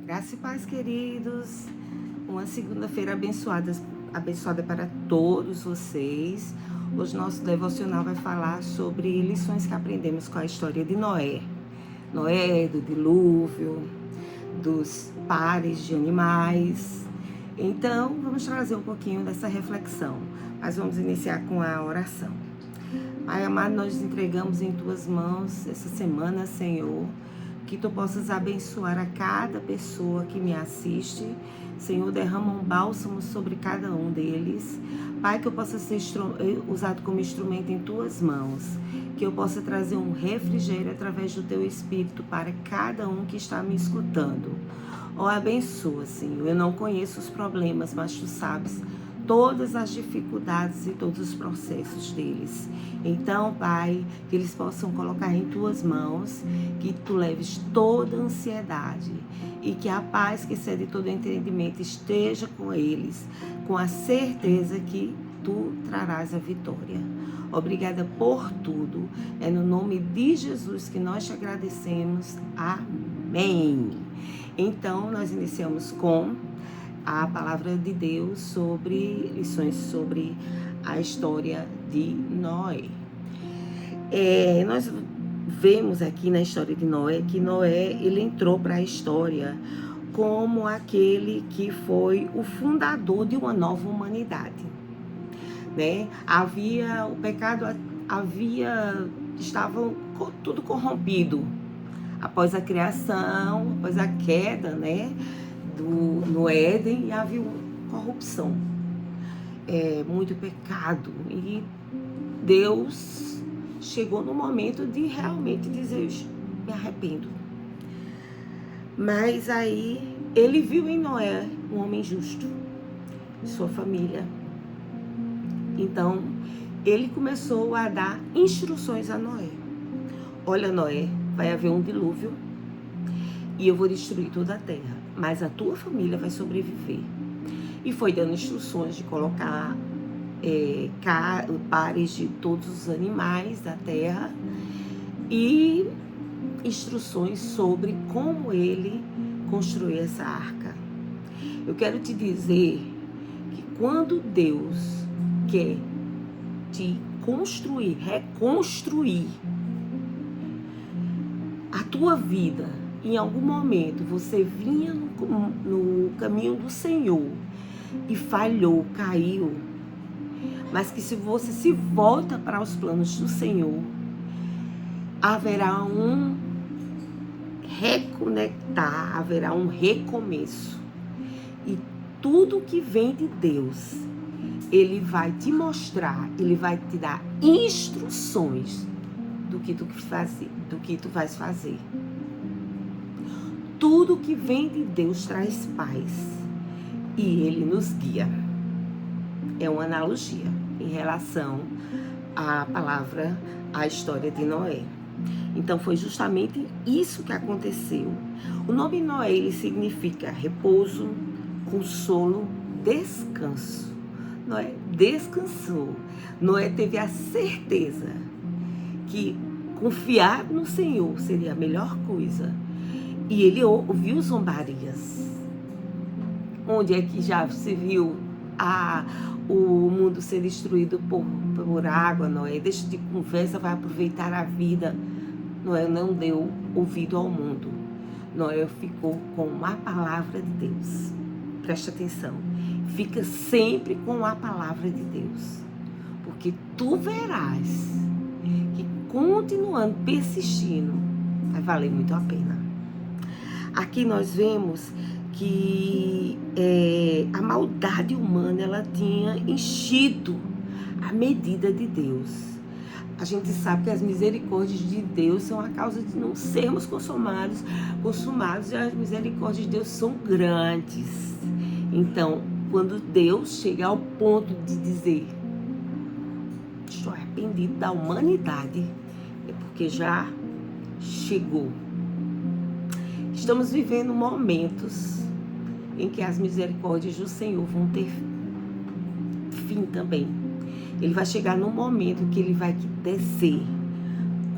Graça e paz, queridos. Uma segunda-feira abençoada para todos vocês. Hoje nosso devocional vai falar sobre lições que aprendemos com a história de Noé. Noé, do dilúvio, dos pares de animais. Então, vamos trazer um pouquinho dessa reflexão. Mas vamos iniciar com a oração. Pai amado, nós entregamos em Tuas mãos essa semana, Senhor, que Tu possas abençoar a cada pessoa que me assiste. Senhor, derrama um bálsamo sobre cada um deles. Pai, que eu possa ser usado como instrumento em Tuas mãos. Que eu possa trazer um refrigério através do Teu Espírito para cada um que está me escutando. Abençoa, Senhor. Eu não conheço os problemas, mas Tu sabes todas as dificuldades e todos os processos deles. Então, Pai, que eles possam colocar em Tuas mãos, que Tu leves toda a ansiedade e que a paz que excede todo entendimento esteja com eles, com a certeza que Tu trarás a vitória. Obrigada por tudo. É no nome de Jesus que nós te agradecemos. Amém. Então, nós iniciamos com a palavra de Deus sobre lições sobre a história de Noé. Nós vemos aqui na história de Noé que Noé ele entrou para a história como aquele que foi o fundador de uma nova humanidade, né? O pecado estava tudo corrompido após a criação, após a queda, né? No Éden, e havia corrupção, muito pecado, e Deus chegou no momento de realmente dizer: me arrependo. Mas aí ele viu em Noé um homem justo, sua família. Então ele começou a dar instruções a Noé: olha, Noé, vai haver um dilúvio e eu vou destruir toda a terra, mas a tua família vai sobreviver. E foi dando instruções de colocar pares de todos os animais da terra e instruções sobre como ele construir essa arca. Eu quero te dizer que quando Deus quer te reconstruir a tua vida, em algum momento você vinha no caminho do Senhor e falhou, caiu, mas que se você se volta para os planos do Senhor, haverá um reconectar, haverá um recomeço. E tudo que vem de Deus, Ele vai te mostrar, Ele vai te dar instruções do que tu vais fazer. Tudo que vem de Deus traz paz e Ele nos guia. É uma analogia em relação à palavra, à história de Noé. Então foi justamente isso que aconteceu. O nome Noé, ele significa repouso, consolo, descanso. Noé descansou. Noé teve a certeza que confiar no Senhor seria a melhor coisa. E ele ouviu zombarias. Onde é que já se viu o mundo ser destruído por água? Noé, deixa de conversa, vai aproveitar a vida. Noé não deu ouvido ao mundo. Noé ficou com a palavra de Deus. Presta atenção. Fica sempre com a palavra de Deus. Porque tu verás que continuando, persistindo, vai valer muito a pena. Aqui nós vemos que a maldade humana, ela tinha enchido a medida de Deus. A gente sabe que as misericórdias de Deus são a causa de não sermos consumados, e as misericórdias de Deus são grandes. Então, quando Deus chega ao ponto de dizer: estou arrependido da humanidade, é porque já chegou. Estamos vivendo momentos em que as misericórdias do Senhor vão ter fim também. Ele vai chegar num momento que ele vai descer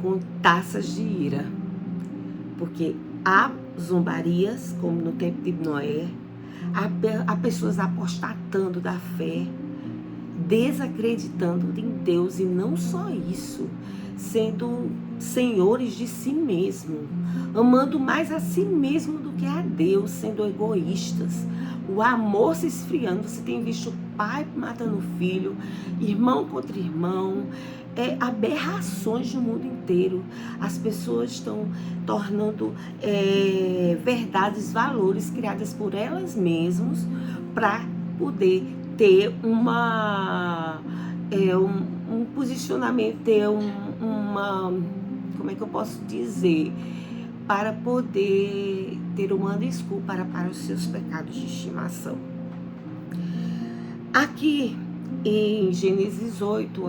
com taças de ira, porque zombarias, como no tempo de Noé. Há pessoas apostatando da fé, desacreditando em Deus, e não só isso, sendo senhores de si mesmo, amando mais a si mesmo do que a Deus, sendo egoístas, o amor se esfriando. Você tem visto pai matando o filho, irmão contra irmão, aberrações no mundo inteiro. As pessoas estão tornando verdades, valores criadas por elas mesmas para poder ter um posicionamento, ter uma, como é que eu posso dizer, para poder ter uma desculpa para os seus pecados de estimação. Aqui em Gênesis 8,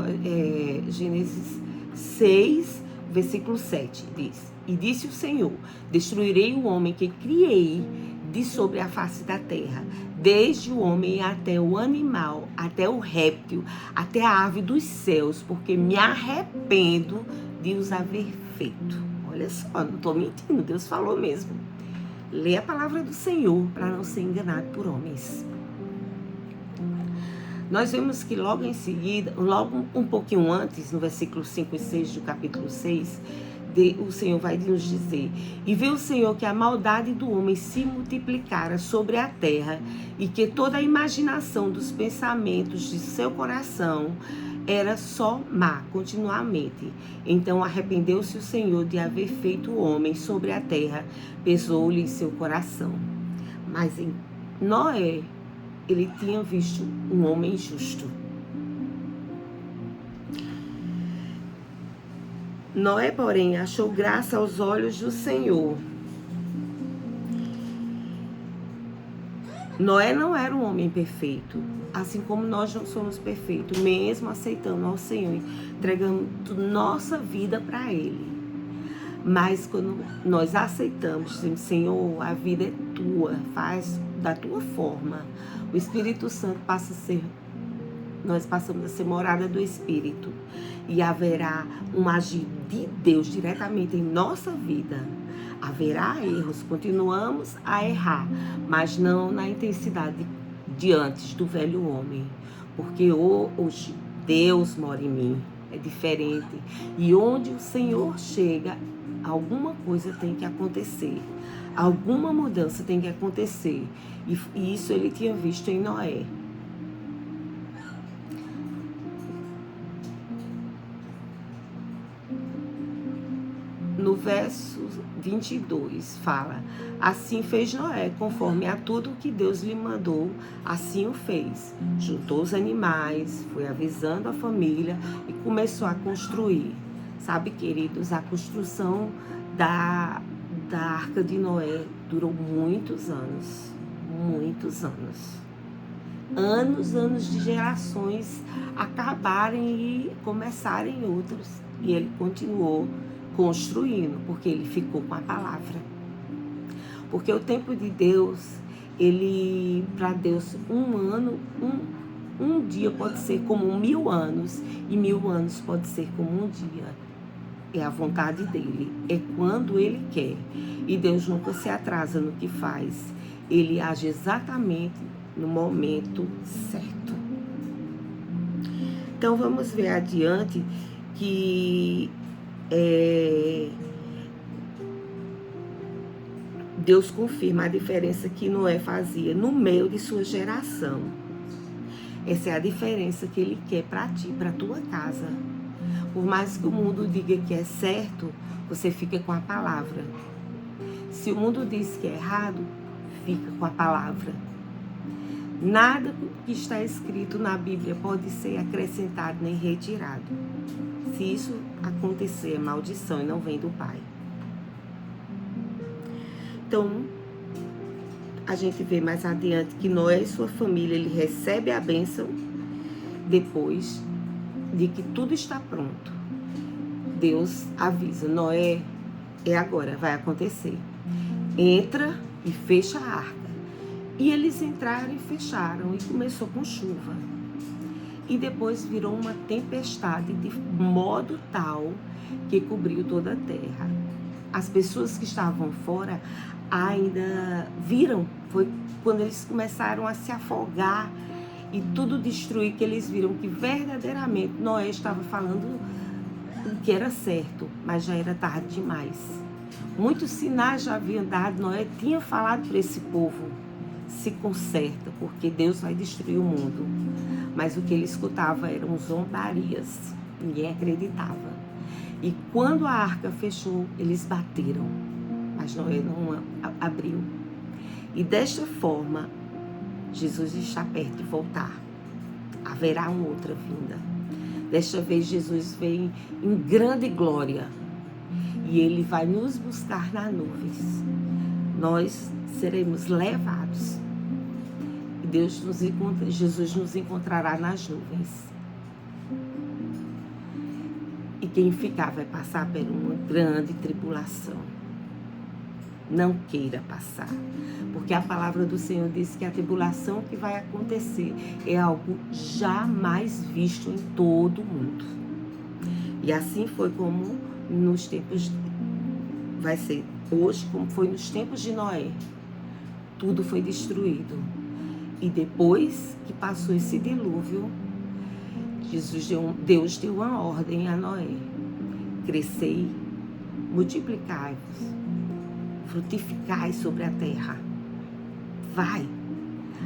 Gênesis 6, versículo 7, diz: E disse o Senhor: Destruirei o homem que criei de sobre a face da terra, desde o homem até o animal, até o réptil, até a ave dos céus, porque me arrependo de os haver feito. Olha só, não estou mentindo, Deus falou mesmo. Lê a palavra do Senhor para não ser enganado por homens. Nós vemos que logo em seguida, logo um pouquinho antes, no versículo 5 e 6 do capítulo 6, o Senhor vai nos dizer: E viu o Senhor que a maldade do homem se multiplicara sobre a terra, e que toda a imaginação dos pensamentos de seu coração era só má continuamente. Então arrependeu-se o Senhor de haver feito o homem sobre a terra, pesou-lhe seu coração. Mas em Noé, ele tinha visto um homem justo. Noé, porém, achou graça aos olhos do Senhor. Noé não era um homem perfeito, assim como nós não somos perfeitos, mesmo aceitando ao Senhor, entregando nossa vida para Ele. Mas quando nós aceitamos, dizemos: Senhor, a vida é tua, faz da tua forma. O Espírito Santo nós passamos a ser morada do Espírito, e haverá um agir de Deus diretamente em nossa vida. Haverá erros, continuamos a errar, mas não na intensidade de antes do velho homem, porque hoje Deus mora em mim, é diferente, e onde o Senhor chega, alguma coisa tem que acontecer, alguma mudança tem que acontecer, e isso ele tinha visto em Noé. No verso 22 fala: Assim fez Noé, conforme a tudo que Deus lhe mandou, assim o fez. Juntou os animais, foi avisando a família e começou a construir. Sabe, queridos, a construção da Arca de Noé durou muitos anos. Muitos anos. Anos de gerações acabarem e começarem outros. E ele continuou construindo, porque ele ficou com a palavra. Porque o tempo de Deus, para Deus, um dia pode ser como 1000 anos, e 1000 anos pode ser como um dia. É a vontade dele, é quando ele quer. E Deus nunca se atrasa no que faz. Ele age exatamente no momento certo. Então vamos ver adiante que Deus confirma a diferença que Noé fazia no meio de sua geração. Essa é a diferença que ele quer para ti, para tua casa. Por mais que o mundo diga que é certo, você fica com a palavra. Se o mundo diz que é errado, fica com a palavra. Nada que está escrito na Bíblia pode ser acrescentado nem retirado. Se isso acontecer, é maldição e não vem do Pai. Então, a gente vê mais adiante que Noé e sua família, ele recebe a bênção depois de que tudo está pronto. Deus avisa: Noé, é agora, vai acontecer. Entra e fecha a arca. E eles entraram e fecharam, e começou com chuva. E depois virou uma tempestade de modo tal que cobriu toda a terra. As pessoas que estavam fora ainda viram, foi quando eles começaram a se afogar e tudo destruir, que eles viram que verdadeiramente Noé estava falando o que era certo, mas já era tarde demais. Muitos sinais já haviam dado, Noé tinha falado para esse povo: se conserta, porque Deus vai destruir o mundo. Mas o que ele escutava eram zombarias, ninguém acreditava. E quando a arca fechou, eles bateram, mas Noé não abriu. E desta forma, Jesus está perto de voltar. Haverá uma outra vinda. Desta vez, Jesus vem em grande glória. E Ele vai nos buscar nas nuvens. Nós seremos levados. E Jesus nos encontrará nas nuvens. E quem ficar vai passar por uma grande tribulação. Não queira passar, porque a palavra do Senhor diz que a tribulação que vai acontecer é algo jamais visto em todo o mundo. E assim foi como nos tempos, vai ser hoje como foi nos tempos de Noé. Tudo foi destruído. E depois que passou esse dilúvio, Deus deu uma ordem a Noé: crescei, multiplicai-vos, frutificai sobre a terra. Vai.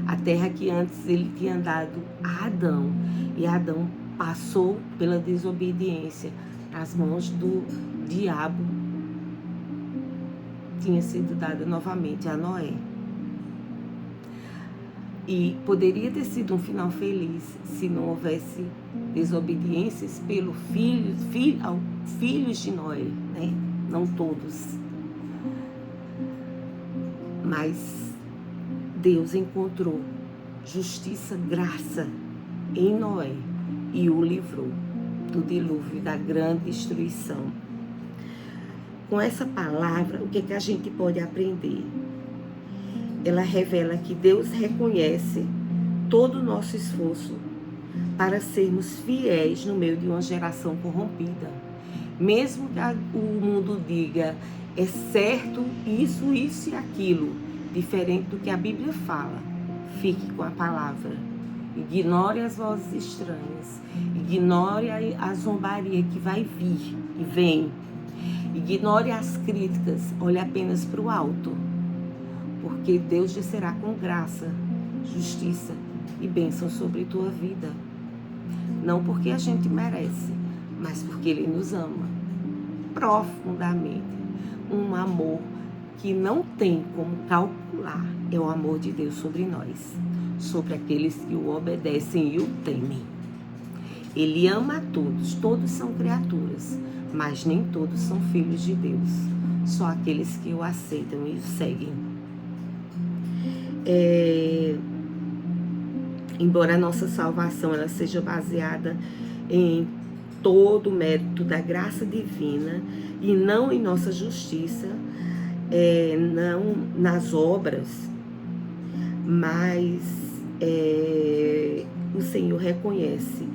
A terra que antes ele tinha dado a Adão, e Adão passou pela desobediência nas mãos do diabo, tinha sido dada novamente a Noé. E poderia ter sido um final feliz se não houvesse desobediências pelos filhos de Noé, né? Não todos. Mas Deus encontrou justiça, graça em Noé e o livrou do dilúvio, da grande destruição. Com essa palavra, o que a gente pode aprender? Ela revela que Deus reconhece todo o nosso esforço para sermos fiéis no meio de uma geração corrompida. Mesmo que o mundo diga: é certo isso, isso e aquilo, diferente do que a Bíblia fala, fique com a palavra. Ignore as vozes estranhas, ignore a zombaria que vai vir e vem, ignore as críticas, olhe apenas para o alto, porque Deus descerá com graça, justiça e bênção sobre tua vida. Não porque a gente merece, mas porque Ele nos ama profundamente. Um amor que não tem como calcular. É o amor de Deus sobre nós, sobre aqueles que o obedecem e o temem. Ele ama a todos, todos são criaturas, mas nem todos são filhos de Deus. Só aqueles que o aceitam e o seguem. Embora a nossa salvação ela seja baseada em todo o mérito da graça divina e não em nossa justiça, não nas obras, mas o Senhor reconhece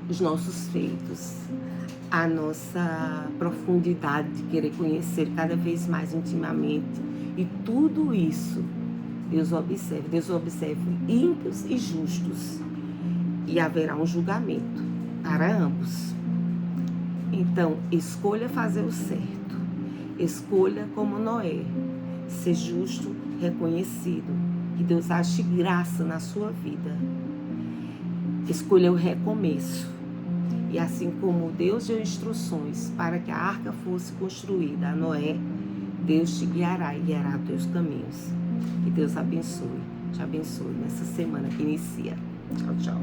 os nossos feitos, a nossa profundidade de querer conhecer cada vez mais intimamente, e tudo isso Deus observa ímpios e justos, e haverá um julgamento para ambos. Então, escolha fazer o certo, escolha como Noé, ser justo, reconhecido, que Deus ache graça na sua vida. Escolha o recomeço, e assim como Deus deu instruções para que a arca fosse construída a Noé, Deus te guiará e guiará os teus caminhos. Que Deus te abençoe nessa semana que inicia. Tchau, tchau.